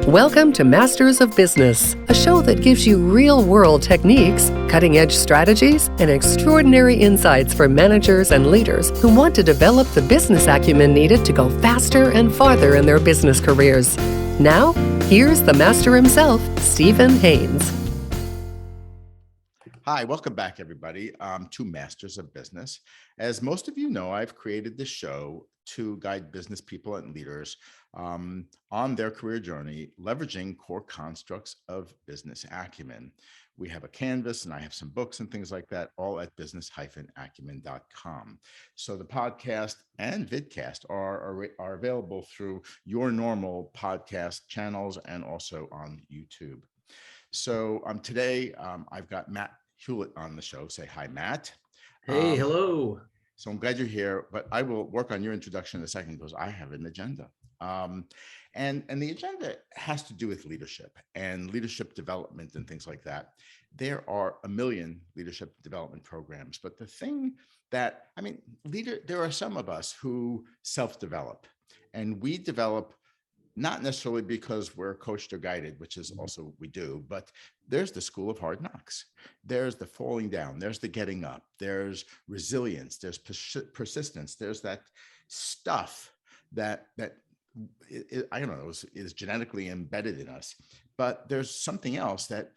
Welcome to Masters of Business, a show that gives you real-world techniques, cutting-edge strategies, and extraordinary insights for managers and leaders who want to develop the business acumen needed to go faster and farther in their business careers. Now, here's the master himself, Stephen Haynes. Hi, welcome back, everybody, to Masters of Business. As most of you know, I've created this show to guide business people and leaders on their career journey, leveraging core constructs of business acumen. We have a canvas and I have some books and things like that, all at business-acumen.com. So the podcast and vidcast are available through your normal podcast channels and also on YouTube. So today I've got Matt Hulett on the show. Say hi, Matt. Hey, hello. So I'm glad you're here, but I will work on your introduction in a second because I have an agenda. And the agenda has to do with leadership and leadership development and things like that. There are a million leadership development programs, but the thing that, there are some of us who self-develop, and we develop not necessarily because we're coached or guided, which is also we do, but there's the school of hard knocks. There's the falling down. There's the getting up. There's resilience. There's persistence. There's that stuff that I don't know, is genetically embedded in us. But there's something else that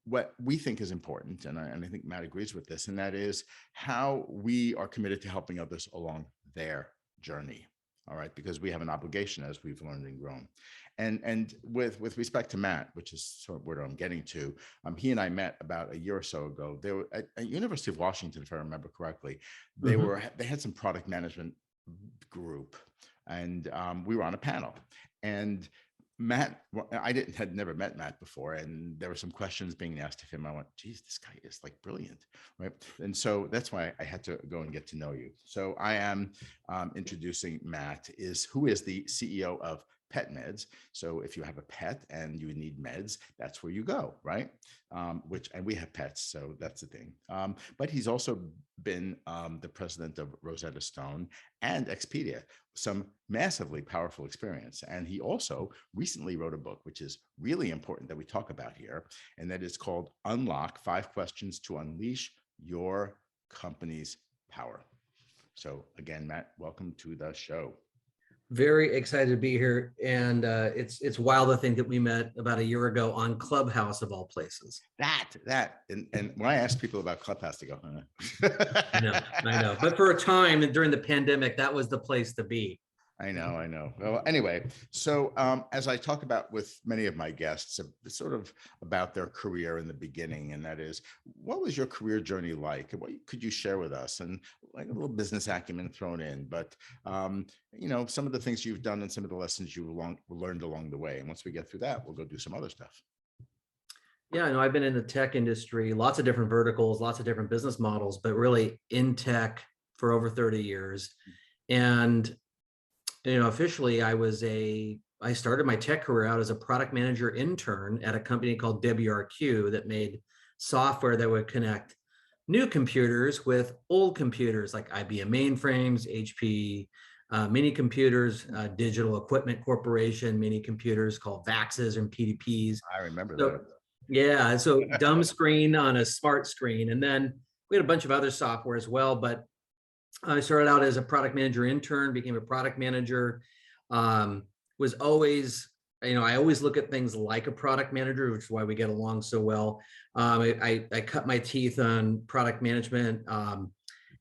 what we think is important, and I think Matt agrees with this, and that is how we are committed to helping others along their journey. All right, because we have an obligation as we've learned and grown. And with respect to Matt, which is sort of where I'm getting to, he and I met about a year or so ago. They were at University of Washington, if I remember correctly. They had some product management group, and we were on a panel. And Matt, had never met Matt before, and there were some questions being asked of him. I went, geez, this guy is like brilliant, right? And so that's why I had to go and get to know you. So I am introducing Matt, who is the CEO of PetMeds. So if you have a pet and you need meds, that's where you go, right? And we have pets, so that's the thing. But he's also been the president of Rosetta Stone and Expedia, some massively powerful experience. And he also recently wrote a book, which is really important that we talk about here, and that is called Unlock 5 Questions to Unleash Your Company's Power. So again, Matt, welcome to the show. Very excited to be here. And it's wild to think that we met about a year ago on Clubhouse of all places. And when I ask people about Clubhouse, they go, I know. But for a time and during the pandemic, that was the place to be. I know. Well, anyway, so as I talk about with many of my guests, sort of about their career in the beginning, and that is, what was your career journey like? What could you share with us? And like a little business acumen thrown in, but some of the things you've done and some of the lessons you learned along the way. And once we get through that, we'll go do some other stuff. Yeah, I know I've been in the tech industry, lots of different verticals, lots of different business models, but really in tech for over 30 years. And officially, I started my tech career out as a product manager intern at a company called WRQ that made software that would connect new computers with old computers like IBM mainframes, HP mini computers, Digital Equipment Corporation mini computers called VAXs and PDPs. I remember that. Yeah, so dumb screen on a smart screen. And then we had a bunch of other software as well, but I started out as a product manager intern, became a product manager, was always, I always look at things like a product manager, which is why we get along so well. I cut my teeth on product management,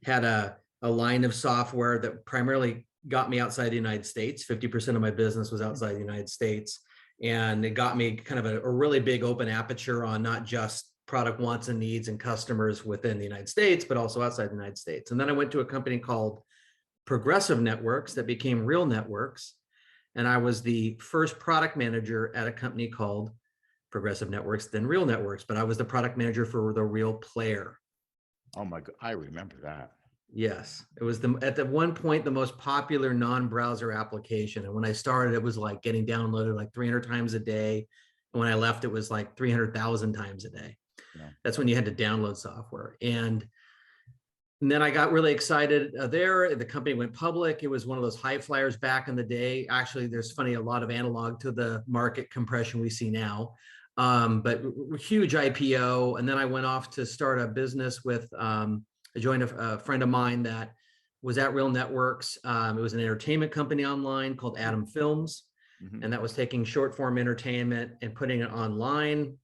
had a line of software that primarily got me outside the United States. 50% of my business was outside the United States. And it got me kind of a really big open aperture on not just product wants and needs and customers within the United States, but also outside the United States. And then I went to a company called Progressive Networks that became Real Networks. And I was the first product manager at a company called Progressive Networks, then Real Networks, but I was the product manager for the Real Player. Oh my God, I remember that. Yes, it was at one point the most popular non-browser application. And when I started, it was like getting downloaded like 300 times a day. And when I left, it was like 300,000 times a day. Yeah. That's when you had to download software. And And then I got really excited there. The company went public. It was one of those high flyers back in the day. Actually, there's funny, a lot of analog to the market compression we see now, but huge IPO. And then I went off to start a business with, I joined a friend of mine that was at Real Networks. It was an entertainment company online called Atom Films. And that was taking short form entertainment and putting it online.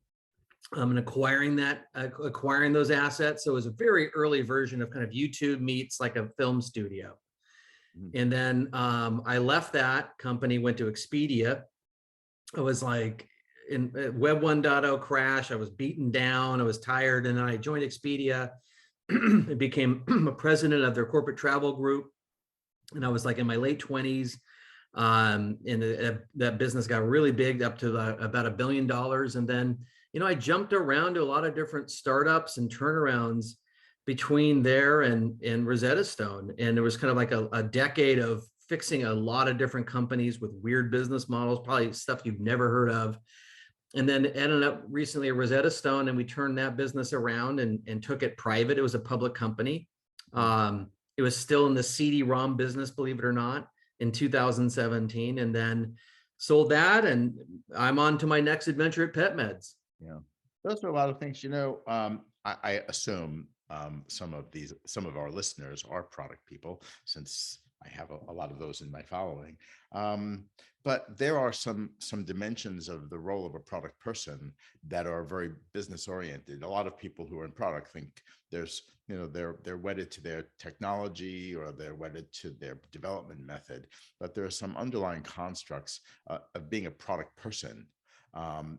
And acquiring those assets. So it was a very early version of kind of YouTube meets like a film studio. And then I left that company, went to Expedia. I was like in Web 1.0 crash. I was beaten down. I was tired. And then I joined Expedia and became a president of their corporate travel group. And I was like in my late 20s. And that business got really big, up to about $1 billion. And then, I jumped around to a lot of different startups and turnarounds between there and Rosetta Stone. And there was kind of like a decade of fixing a lot of different companies with weird business models, probably stuff you've never heard of. And then ended up recently at Rosetta Stone, and we turned that business around and took it private. It was a public company. It was still in the CD-ROM business, believe it or not, in 2017, and then sold that. And I'm on to my next adventure at PetMeds. Yeah, those are a lot of things. I assume some of our listeners are product people, since I have a lot of those in my following. But there are some dimensions of the role of a product person that are very business oriented. A lot of people who are in product think they're wedded to their technology, or they're wedded to their development method. But there are some underlying constructs of being a product person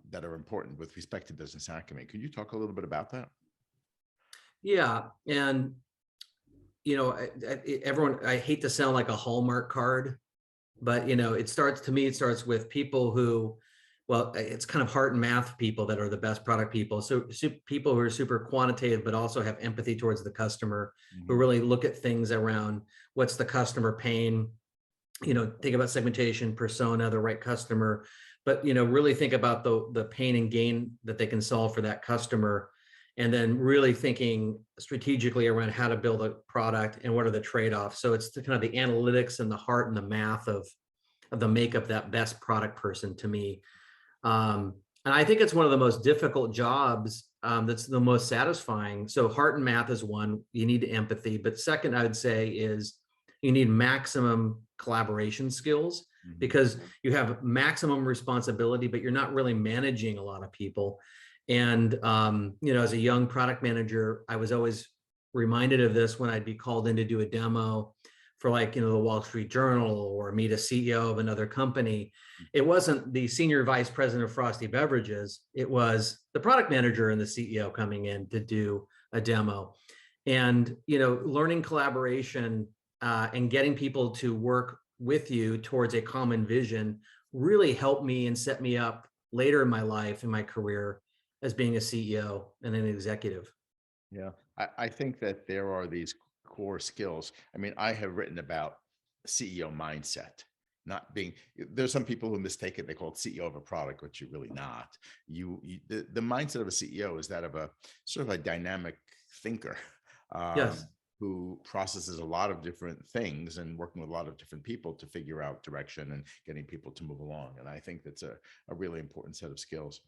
that are important with respect to business acumen. Could you talk a little bit about that? Yeah, and everyone, I hate to sound like a Hallmark card, but it starts with people who, well, it's kind of heart and math people that are the best product people. So people who are super quantitative, but also have empathy towards the customer, who really look at things around what's the customer pain, think about segmentation, persona, the right customer, but really think about the pain and gain that they can solve for that customer. And then really thinking strategically around how to build a product and what are the trade-offs. So it's kind of the analytics and the heart and the math of the makeup, that best product person to me. And I think it's one of the most difficult jobs that's the most satisfying. So heart and math is one, you need empathy. But second, I would say is you need maximum collaboration skills, because you have maximum responsibility, but you're not really managing a lot of people. And, as a young product manager, I was always reminded of this when I'd be called in to do a demo for the Wall Street Journal, or meet a CEO of another company. It wasn't the senior vice president of Frosty Beverages. It was the product manager and the CEO coming in to do a demo. And, learning collaboration and getting people to work with you towards a common vision really helped me and set me up later in my life, in my career, as being a CEO and an executive. Yeah, I think that there are these core skills. I mean, I have written about CEO mindset, there's some people who mistake it. They call it CEO of a product, which you're really not. The mindset of a CEO is that of a sort of a dynamic thinker. Yes. Who processes a lot of different things and working with a lot of different people to figure out direction and getting people to move along. And I think that's a really important set of skills.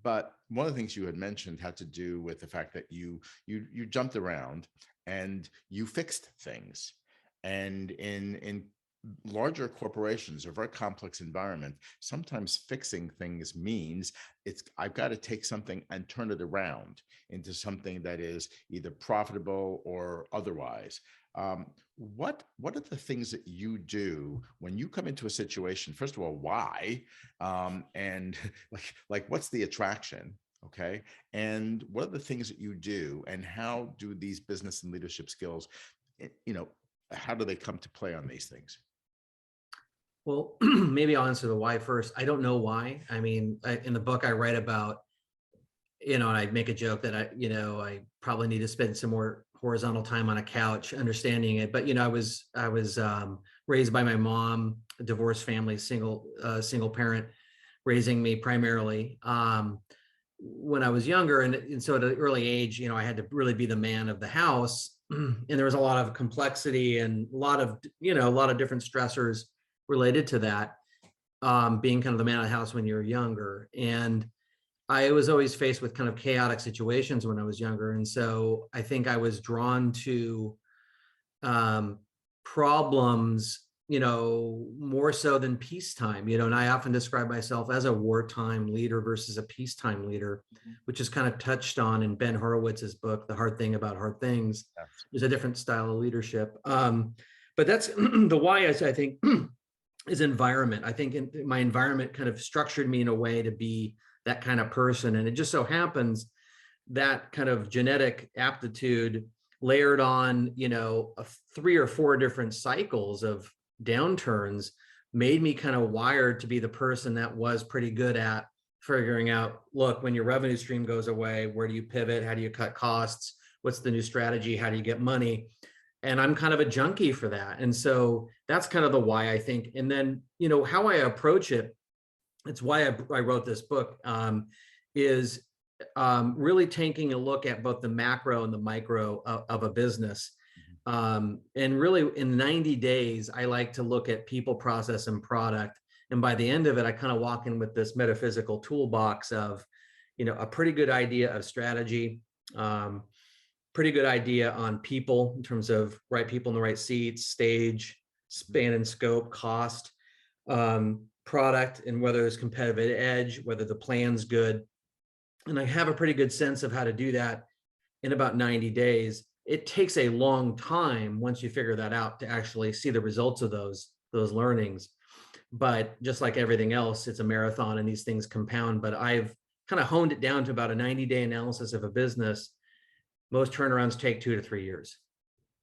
But one of the things you had mentioned had to do with the fact that you jumped around and you fixed things. And in larger corporations or very complex environment, sometimes fixing things means I've got to take something and turn it around into something that is either profitable or otherwise. What are the things that you do when you come into a situation? First of all, why? And like what's the attraction? Okay. And what are the things that you do, and how do these business and leadership skills, how do they come to play on these things? Well, maybe I'll answer the why first. I don't know why. I mean, in the book I write about, and I make a joke that I probably need to spend some more horizontal time on a couch understanding it. But I was raised by my mom, a divorced family, single parent, raising me primarily when I was younger, and so at an early age, I had to really be the man of the house. and there was a lot of complexity and a lot of, a lot of different stressors related to that, being kind of the man of the house when you're younger. And I was always faced with kind of chaotic situations when I was younger. And so I think I was drawn to um, problems, more so than peacetime, and I often describe myself as a wartime leader versus a peacetime leader, which is kind of touched on in Ben Horowitz's book, The Hard Thing About Hard Things. Yes. There's a different style of leadership. But that's the why I think is environment. I think my environment kind of structured me in a way to be that kind of person. And it just so happens that kind of genetic aptitude layered on, 3 or 4 different cycles of downturns made me kind of wired to be the person that was pretty good at figuring out, look, when your revenue stream goes away, where do you pivot? How do you cut costs? What's the new strategy? How do you get money? And I'm kind of a junkie for that. And so that's kind of the why, I think. And then, how I approach it, it's why I wrote this book, is really taking a look at both the macro and the micro of a business. And really in 90 days, I like to look at people, process, and product. And by the end of it, I kind of walk in with this metaphysical toolbox of, a pretty good idea of strategy, pretty good idea on people in terms of right people in the right seats, stage, span and scope, cost, product, and whether there's competitive edge, whether the plan's good. And I have a pretty good sense of how to do that in about 90 days. It takes a long time once you figure that out to actually see the results of those learnings. But just like everything else, it's a marathon and these things compound. But I've kind of honed it down to about a 90-day analysis of a business. Most turnarounds take 2 to 3 years.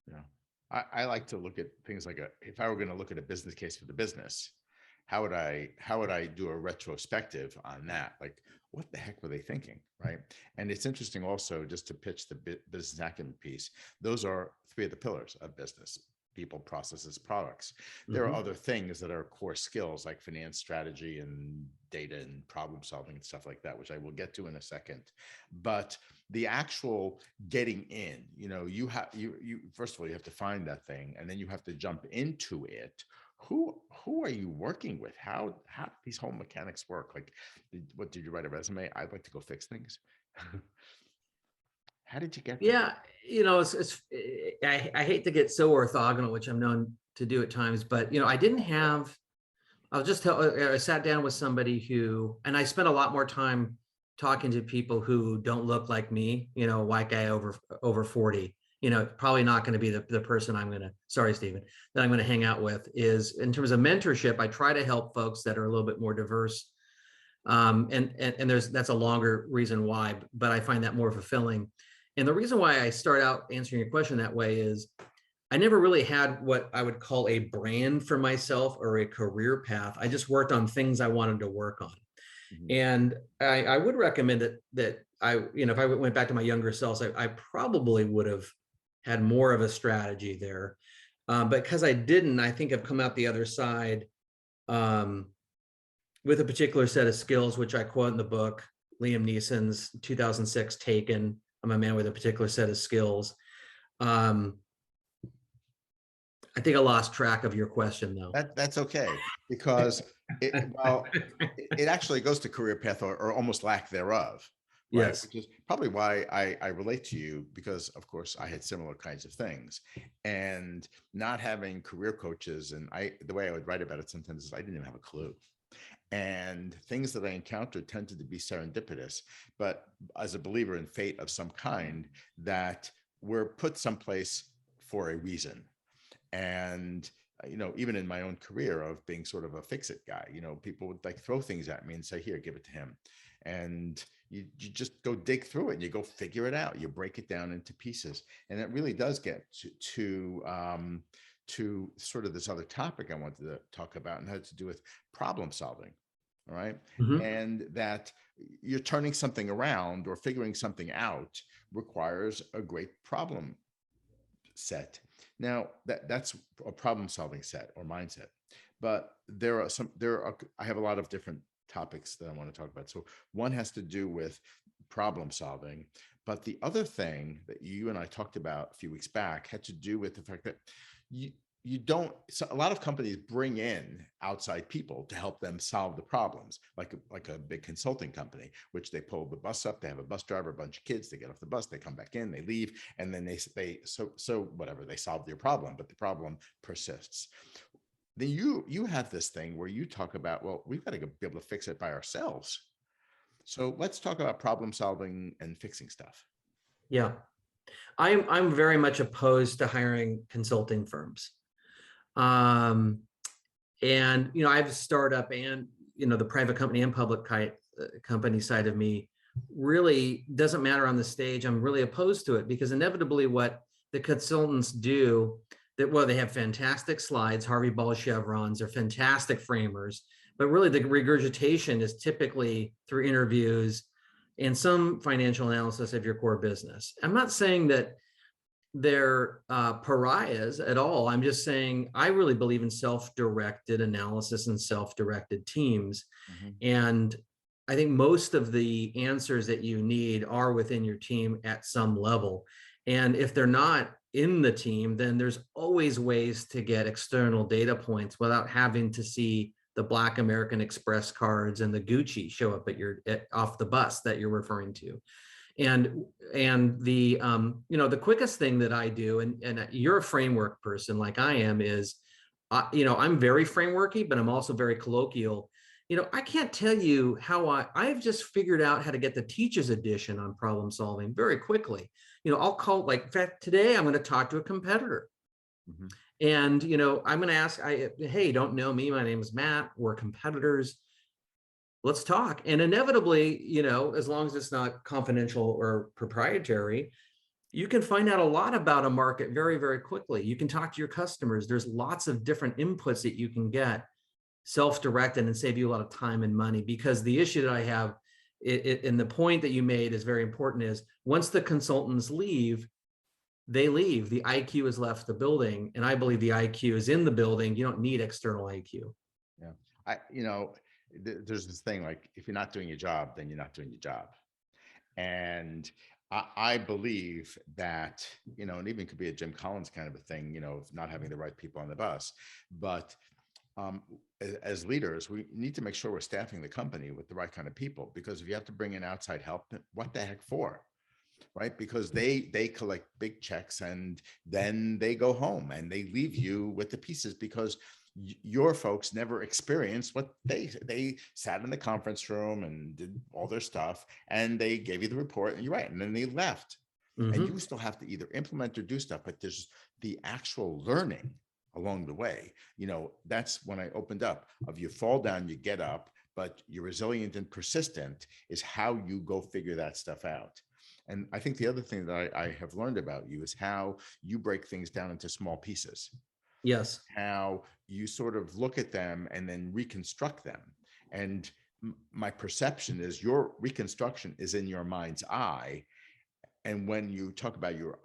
Yeah. I like to look at things like if I were going to look at a business case for the business, how would I do a retrospective on that? Like, what the heck were they thinking, right? And it's interesting also, just to pitch the business acumen piece, those are 3 of the pillars of business: people, processes, products. There are other things that are core skills like finance, strategy, and data and problem solving and stuff like that, which I will get to in a second. But the actual getting in, you first of all, you have to find that thing, and then you have to jump into it. Who are you working with? How these whole mechanics work? Like, what did you write a resume? I'd like to go fix things. How did you get there? Yeah, I hate to get so orthogonal, which I'm known to do at times, but I didn't have. I sat down with somebody who, and I spent a lot more time talking to people who don't look like me. White guy over 40. Probably not going to be the person sorry, Stephen, that I'm going to hang out with. Is in terms of mentorship, I try to help folks that are a little bit more diverse. And that's a longer reason why, but I find that more fulfilling. And the reason why I start out answering your question that way is I never really had what I would call a brand for myself or a career path. I just worked on things I wanted to work on. And I would recommend that I, if I went back to my younger selves, I probably would have had more of a strategy there. But because I didn't, I think I've come out the other side with a particular set of skills, which I quote in the book, Liam Neeson's 2006 Taken. I'm a man with a particular set of skills. I think I lost track of your question, though. That's okay, because it actually goes to career path or almost lack thereof. Right? Yes. Which is probably why I relate to you, because of course I had similar kinds of things, and not having career coaches. And the way I would write about it sometimes is I didn't even have a clue. And things that I encountered tended to be serendipitous, but as a believer in fate of some kind, that we're put someplace for a reason. And even in my own career of being sort of a fix-it guy, people would like throw things at me and say, here, give it to him. And you just go dig through it and you go figure it out. You break it down into pieces. And it really does get to sort of this other topic I wanted to talk about, and had to do with problem solving. All right. And that you're turning something around or figuring something out requires a great problem set. Now that's a problem solving set or mindset, but I have a lot of different topics that I want to talk about. So one has to do with problem solving. But the other thing that you and I talked about a few weeks back had to do with the fact that you don't, so a lot of companies bring in outside people to help them solve the problems, like a big consulting company, which they pull the bus up, they have a bus driver, a bunch of kids, they get off the bus, they come back in, they leave, and then so whatever, they solve their problem, but the problem persists. Then you have this thing where you talk about, well, we've got to be able to fix it by ourselves. So let's talk about problem solving and fixing stuff. Yeah, I'm very much opposed to hiring consulting firms. And, I have a startup and, the private company and public company side of me really doesn't matter on the stage. I'm really opposed to it because inevitably what the consultants do they have fantastic slides, Harvey Ball chevrons, they're fantastic framers, but really the regurgitation is typically through interviews and some financial analysis of your core business. I'm not saying that they're pariahs at all. I'm just saying I really believe in self-directed analysis and self-directed teams. Mm-hmm. And I think most of the answers that you need are within your team at some level. And if they're not in the team, then there's always ways to get external data points without having to see the Black American Express cards and the Gucci show up off the bus that you're referring to. And the the quickest thing that I do, and you're a framework person like I am, is I'm very frameworky, but I'm also very colloquial. I can't tell you how I've just figured out how to get the teacher's edition on problem solving very quickly. I'll call, in fact, today I'm going to talk to a competitor. Mm-hmm. And, I'm going to ask, hey, don't know me. My name is Matt. We're competitors. Let's talk. And inevitably, as long as it's not confidential or proprietary, you can find out a lot about a market very, very quickly. You can talk to your customers. There's lots of different inputs that you can get self-directed and save you a lot of time and money, because the issue that I have, and the point that you made is very important, is once the consultants leave, they leave. The IQ has left the building. And I believe the IQ is in the building. You don't need external IQ. Yeah. There's this thing, like, if you're not doing your job, then you're not doing your job. And I believe that, and even could be a Jim Collins kind of a thing, of not having the right people on the bus. But as leaders, we need to make sure we're staffing the company with the right kind of people, because if you have to bring in outside help, what the heck for? Right? Because they collect big checks and then they go home and they leave you with the pieces, because your folks never experienced what they sat in the conference room and did all their stuff and they gave you the report and you're right. And then they left. Mm-hmm. And you still have to either implement or do stuff, but there's the actual learning along the way. That's when I opened up of you fall down, you get up, but you're resilient and persistent is how you go figure that stuff out. And I think the other thing that I have learned about you is how you break things down into small pieces. Yes. How you sort of look at them and then reconstruct them. And my perception is your reconstruction is in your mind's eye. And when you talk about your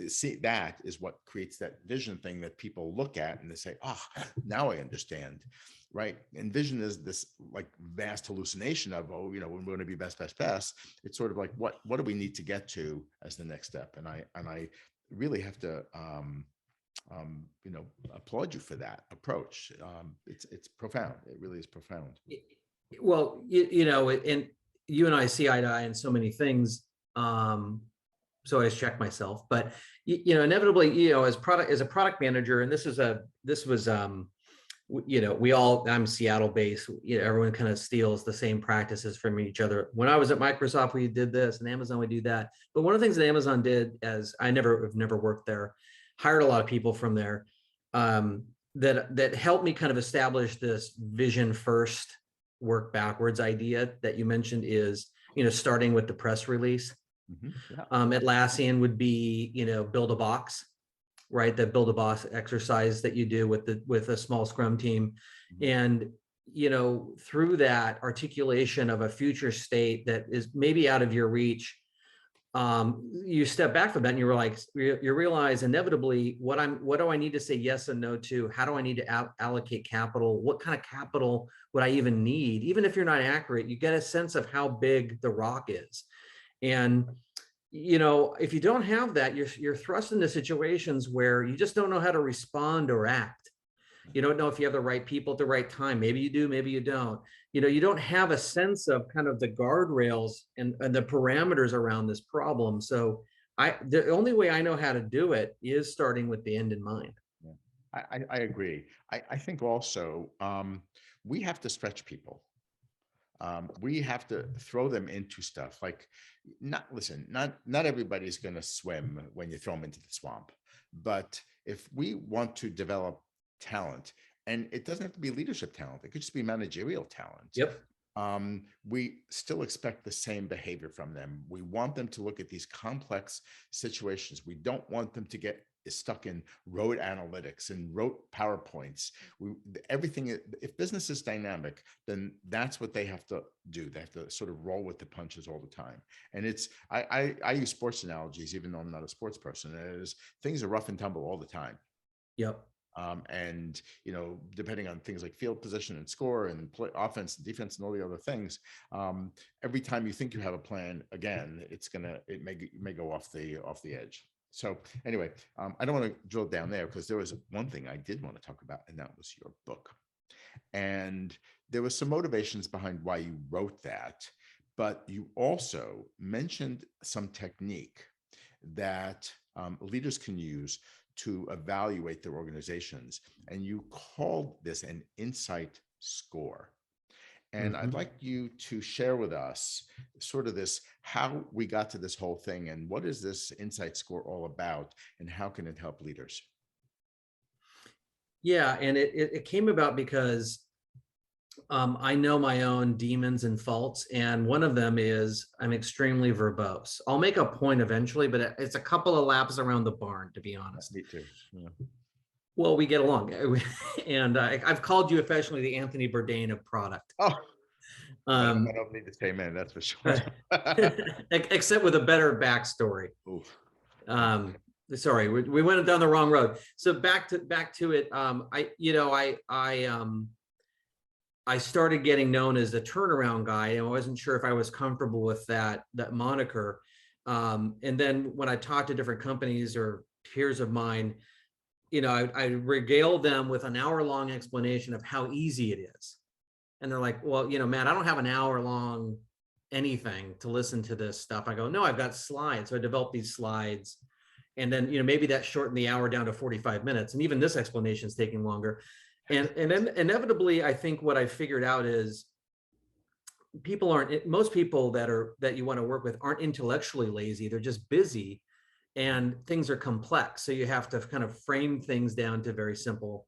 see, that is what creates that vision thing that people look at and they say, oh, now I understand. Right. And vision is this like vast hallucination of, oh, we're going to be best. It's sort of like, what do we need to get to as the next step? And I really have to, applaud you for that approach. It's profound. It really is profound. Well, and you and I see eye to eye in so many things. So I always check myself, but inevitably, as a product manager, and I'm Seattle based, everyone kind of steals the same practices from each other. When I was at Microsoft, we did this, and Amazon, we do that. But one of the things that Amazon did, as I have never worked there, hired a lot of people from there, that helped me kind of establish this vision first, work backwards idea that you mentioned, is, starting with the press release. Mm-hmm. Yeah. Atlassian would be, build a box, right? That build a box exercise that you do with a small Scrum team. Mm-hmm. And, through that articulation of a future state that is maybe out of your reach, you step back from that and you realize inevitably what do I need to say yes and no to? How do I need to allocate capital? What kind of capital would I even need? Even if you're not accurate, you get a sense of how big the rock is. And, if you don't have that, you're thrust into situations where you just don't know how to respond or act. You don't know if you have the right people at the right time. Maybe you do, maybe you don't. You don't have a sense of kind of the guardrails and the parameters around this problem. So the only way I know how to do it is starting with the end in mind. Yeah. I agree. I think also we have to stretch people. We have to throw them into stuff like not everybody's going to swim when you throw them into the swamp. But if we want to develop talent, and it doesn't have to be leadership talent, it could just be managerial talent. Yep. We still expect the same behavior from them. We want them to look at these complex situations. We don't want them to get stuck in rote analytics and rote PowerPoints. Everything, if business is dynamic, then that's what they have to do. They have to sort of roll with the punches all the time. And I use sports analogies, even though I'm not a sports person. Things are rough and tumble all the time. Yep. And depending on things like field position and score and offense and defense and all the other things, every time you think you have a plan, again, it may go off the edge. So anyway, I don't want to drill down there because there was one thing I did want to talk about, and that was your book. And there was some motivations behind why you wrote that, but you also mentioned some technique that leaders can use to evaluate their organizations. And you called this an insight score. And I'd like you to share with us sort of how we got to this whole thing and what is this insight score all about and how can it help leaders? Yeah, and it came about because I know my own demons and faults, and one of them is I'm extremely verbose. I'll make a point eventually, but it's a couple of laps around the barn, to be honest. Me too. Yeah. Well, we get along, and I've called you affectionately the Anthony Bourdain of product. Oh, I don't need to say man, that's for sure. Except with a better backstory. Oof. Sorry, we went down the wrong road. So back to it. I started getting known as the turnaround guy, and I wasn't sure if I was comfortable with that moniker. And then when I talked to different companies or peers of mine, I regale them with an hour-long explanation of how easy it is. And they're like, well, Matt, I don't have an hour-long anything to listen to this stuff. I go, no, I've got slides. So I developed these slides. And then, maybe that shortened the hour down to 45 minutes. And even this explanation is taking longer. And then inevitably, I think what I figured out is most people that you want to work with aren't intellectually lazy. They're just busy and things are complex. So you have to kind of frame things down to very simple,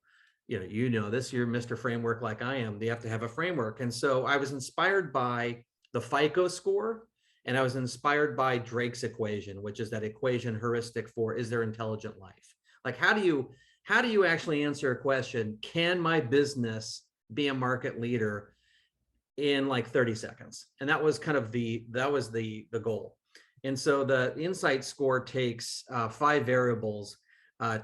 this, you're Mr. Framework like I am. You have to have a framework. And so I was inspired by the FICO score, and I was inspired by Drake's equation, which is that equation heuristic for, is there intelligent life? Like, how do you actually answer a question? Can my business be a market leader in like 30 seconds? And that was kind of the goal. And so the insight score takes 5 variables,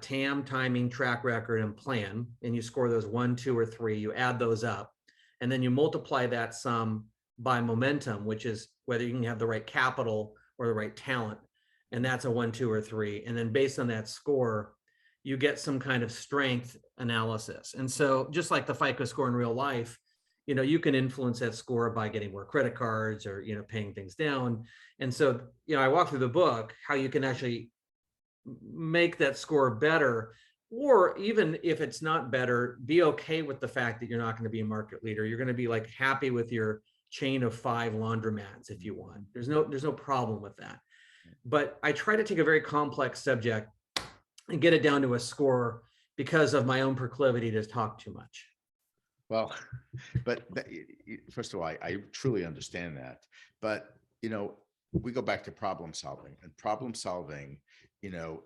TAM, timing, track record, and plan. And you score those 1, 2, or 3, you add those up, and then you multiply that sum by momentum, which is whether you can have the right capital or the right talent. And that's a 1, 2, or 3. And then based on that score, you get some kind of strength analysis. And so just like the FICO score in real life, you can influence that score by getting more credit cards or, paying things down. And so, I walk through the book, how you can actually make that score better, or even if it's not better, be okay with the fact that you're not going to be a market leader. You're going to be like happy with your chain of 5 laundromats if you want. There's no problem with that. But I try to take a very complex subject and get it down to a score because of my own proclivity to talk too much. Well, but first of all, I truly understand that. But, we go back to problem solving, and problem solving,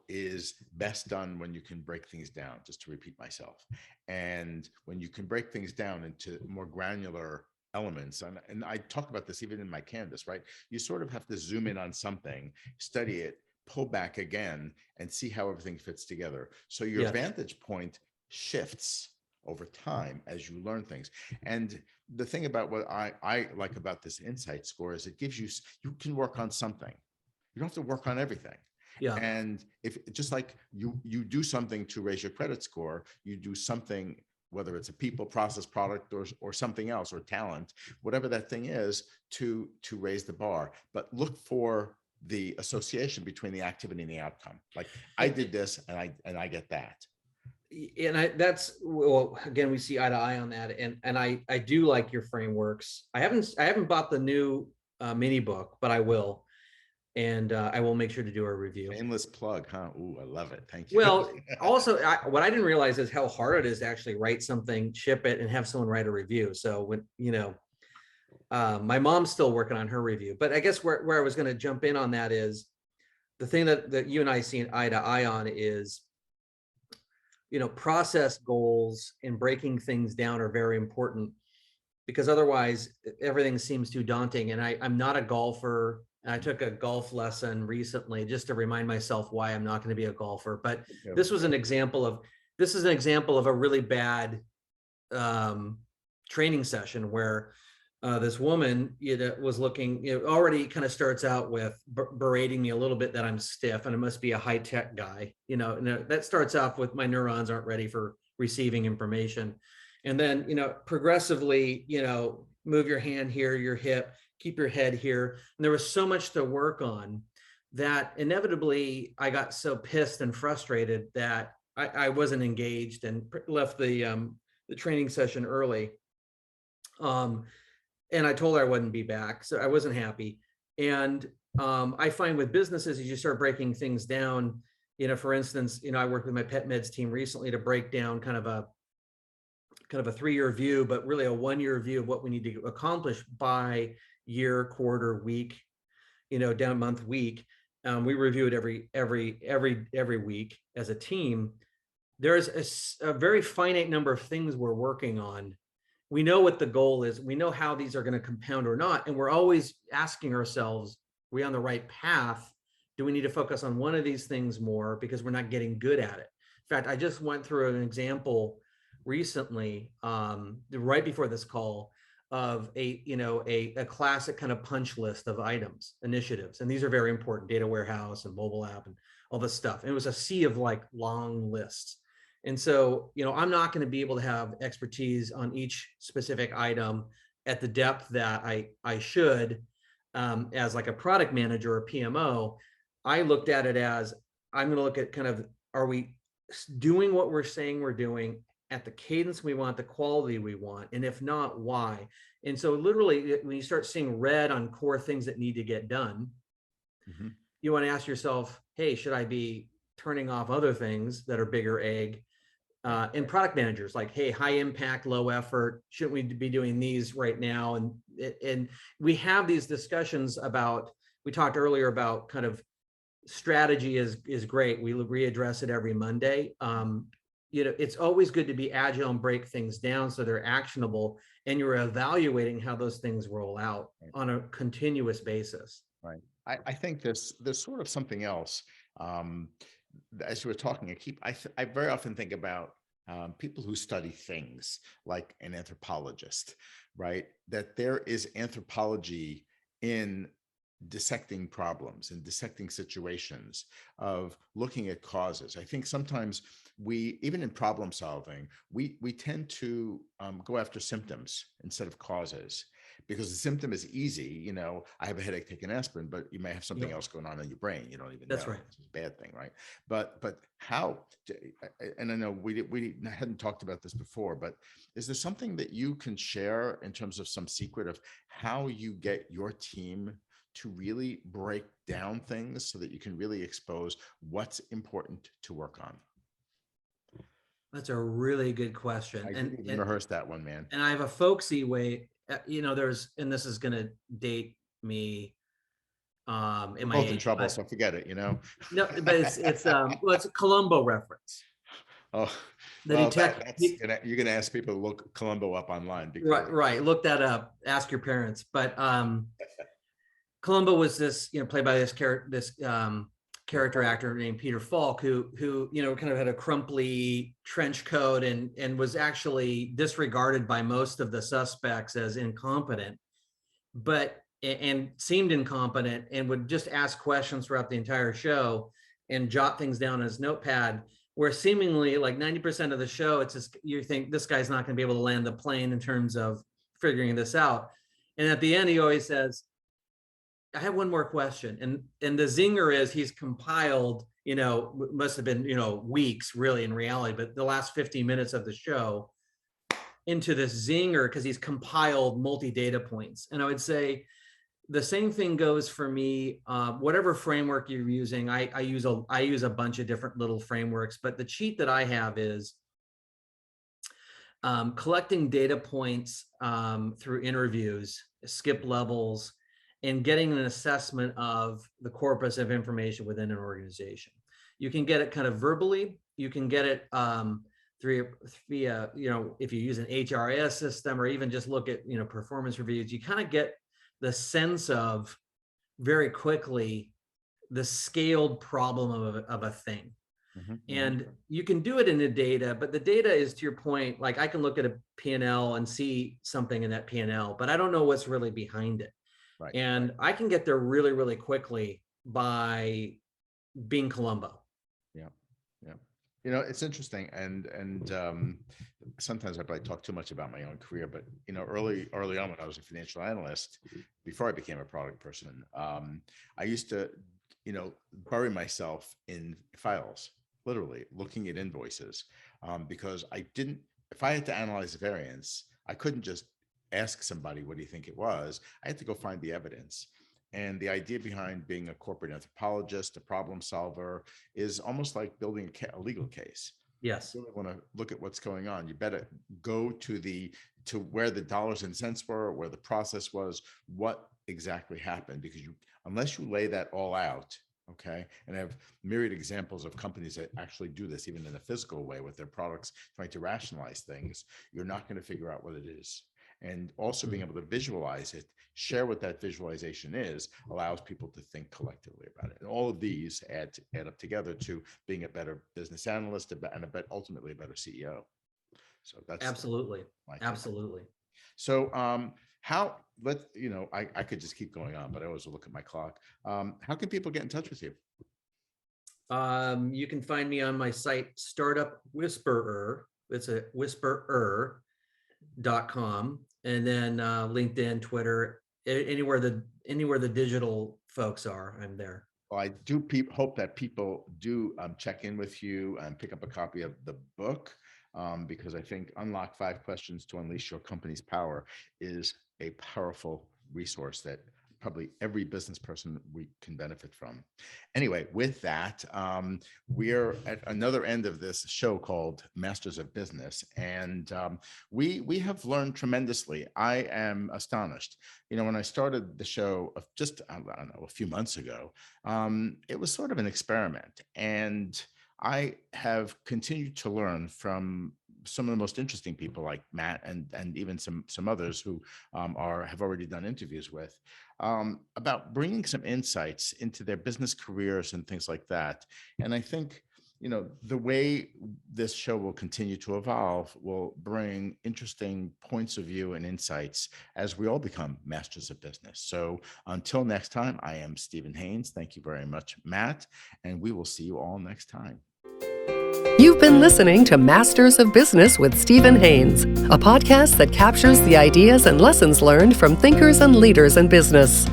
is best done when you can break things down, just to repeat myself. And when you can break things down into more granular elements, and I talk about this even in my Canvas, right? You sort of have to zoom in on something, study it, pull back again, and see how everything fits together. So your vantage point shifts over time as you learn things. And the thing about what I like about this insight score is it gives you, you can work on something. You don't have to work on everything. Yeah. And if just like you do something to raise your credit score, you do something, whether it's a people, process, product, or something else, or talent, whatever that thing is, to raise the bar. But look for the association between the activity and the outcome. Like, I did this and I get that. And that's, well, again, we see eye to eye on that. And I do like your frameworks. I haven't bought the new mini book, but I will. And I will make sure to do a review. Shameless plug, huh? Ooh, I love it. Thank you. Well, also, what I didn't realize is how hard it is to actually write something, ship it, and have someone write a review. So when, my mom's still working on her review, but I guess where I was going to jump in on that is the thing that you and I see eye to eye on is, process goals and breaking things down are very important, because otherwise everything seems too daunting. And I'm not a golfer. I took a golf lesson recently just to remind myself why I'm not going to be a golfer. But this is an example of a really bad training session where this woman was looking, already kind of starts out with berating me a little bit that I'm stiff and it must be a high tech guy. That starts off with my neurons aren't ready for receiving information. And then, progressively, move your hand here, your hip, keep your head here. And there was so much to work on that inevitably I got so pissed and frustrated that I wasn't engaged and left the training session early. And I told her I wouldn't be back. So I wasn't happy. And I find with businesses, as you start breaking things down, for instance, I worked with my PetMeds team recently to break down kind of a 3-year view, but really a 1-year view of what we need to accomplish by year, quarter, week, down month, week. We review it every week as a team. There's a very finite number of things we're working on. We know what the goal is. We know how these are going to compound or not. And we're always asking ourselves, are we on the right path? Do we need to focus on one of these things more because we're not getting good at it? In fact, I just went through an example recently, right before this call, of a classic kind of punch list of items, initiatives. And these are very important: data warehouse and mobile app and all this stuff. And it was a sea of long lists. And so, I'm not going to be able to have expertise on each specific item at the depth that I should, as like a product manager or PMO. I looked at it as, I'm going to look at kind of, are we doing what we're saying we're doing at the cadence we want, the quality we want? And if not, why? And so literally, when you start seeing red on core things that need to get done, you want to ask yourself, hey, should I be turning off other things that are bigger egg? And product managers, like, hey, high impact, low effort, shouldn't we be doing these right now? And we have these discussions about, we talked earlier about kind of strategy is great. We readdress it every Monday. It's always good to be agile and break things down so they're actionable, and you're evaluating how those things roll out on a continuous basis. Right. I think there's sort of something else. As you were talking, I very often think about people who study things, like an anthropologist, right? That there is anthropology in dissecting problems and dissecting situations, of looking at causes. I think sometimes even in problem solving, we tend to go after symptoms instead of causes, because the symptom is easy. I have a headache, take an aspirin, but you may have something else going on in your brain. You don't even know. That's right. It's a bad thing, right? But how, and I know we hadn't talked about this before, but is there something that you can share in terms of some secret of how you get your team to really break down things so that you can really expose what's important to work on? That's a really good question. I didn't even rehearse that one, man. And I have a folksy way, and this is going to date me. In my Both in age, trouble, so forget it. No, but it's it's a Columbo reference. Oh, Well, you're going to ask people to look Columbo up online. Right. Look that up. Ask your parents. But Columbo was this, played by this character, this character actor named Peter Falk, who kind of had a crumply trench coat and was actually disregarded by most of the suspects as incompetent, and seemed incompetent, and would just ask questions throughout the entire show and jot things down on his notepad, where seemingly like 90% of the show, it's just, you think this guy's not going to be able to land the plane in terms of figuring this out. And at the end, he always says, I have one more question. And the zinger is he's compiled, must have been, weeks really in reality, but the last 50 minutes of the show into this zinger because he's compiled multi-data points. And I would say the same thing goes for me. Whatever framework you're using, I use a bunch of different little frameworks, but the cheat that I have is collecting data points through interviews, skip levels, and getting an assessment of the corpus of information within an organization. You can get it kind of verbally. You can get it via, if you use an HRIS system, or even just look at, performance reviews. You kind of get the sense of very quickly the scaled problem of a thing. Mm-hmm. And you can do it in the data, but the data is, to your point, like I can look at a P&L and see something in that P&L, but I don't know what's really behind it. Right. And I can get there really, really quickly by being Columbo. Yeah. Yeah. It's interesting. And sometimes I probably talk too much about my own career, but, early on when I was a financial analyst, before I became a product person, I used to, bury myself in files, literally looking at invoices, because if I had to analyze the variance, I couldn't just ask somebody, what do you think it was? I had to go find the evidence. And the idea behind being a corporate anthropologist, a problem solver, is almost like building a legal case. Yes. You really want to look at what's going on. You better go to where the dollars and cents were, where the process was, what exactly happened, because unless you lay that all out, okay, and I have myriad examples of companies that actually do this, even in a physical way with their products, trying to rationalize things, you're not going to figure out what it is. And also being able to visualize it, share what that visualization is, allows people to think collectively about it. And all of these add up together to being a better business analyst and ultimately a better CEO. So that's absolutely. So I could just keep going on, but I always look at my clock. How can people get in touch with you? You can find me on my site, Startup Whisperer. It's a whisperer.com, and then LinkedIn, Twitter, anywhere the digital folks are, I'm there. Well, I do hope that people do check in with you and pick up a copy of the book, because I think Unlock 5 Questions to Unleash Your Company's Power is a powerful resource that probably every business person we can benefit from. Anyway, with that, we're at another end of this show called Masters of Business, and we have learned tremendously. I am astonished. When I started the show just, I don't know, a few months ago, it was sort of an experiment, and I have continued to learn from some of the most interesting people like Matt and even some others who have already done interviews with, about bringing some insights into their business careers and things like that. And I think, the way this show will continue to evolve will bring interesting points of view and insights as we all become masters of business. So until next time, I am Stephen Haynes. Thank you very much, Matt, and we will see you all next time. You've been listening to Masters of Business with Stephen Haynes, a podcast that captures the ideas and lessons learned from thinkers and leaders in business.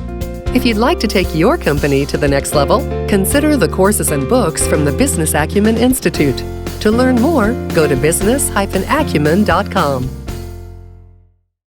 If you'd like to take your company to the next level, consider the courses and books from the Business Acumen Institute. To learn more, go to business-acumen.com.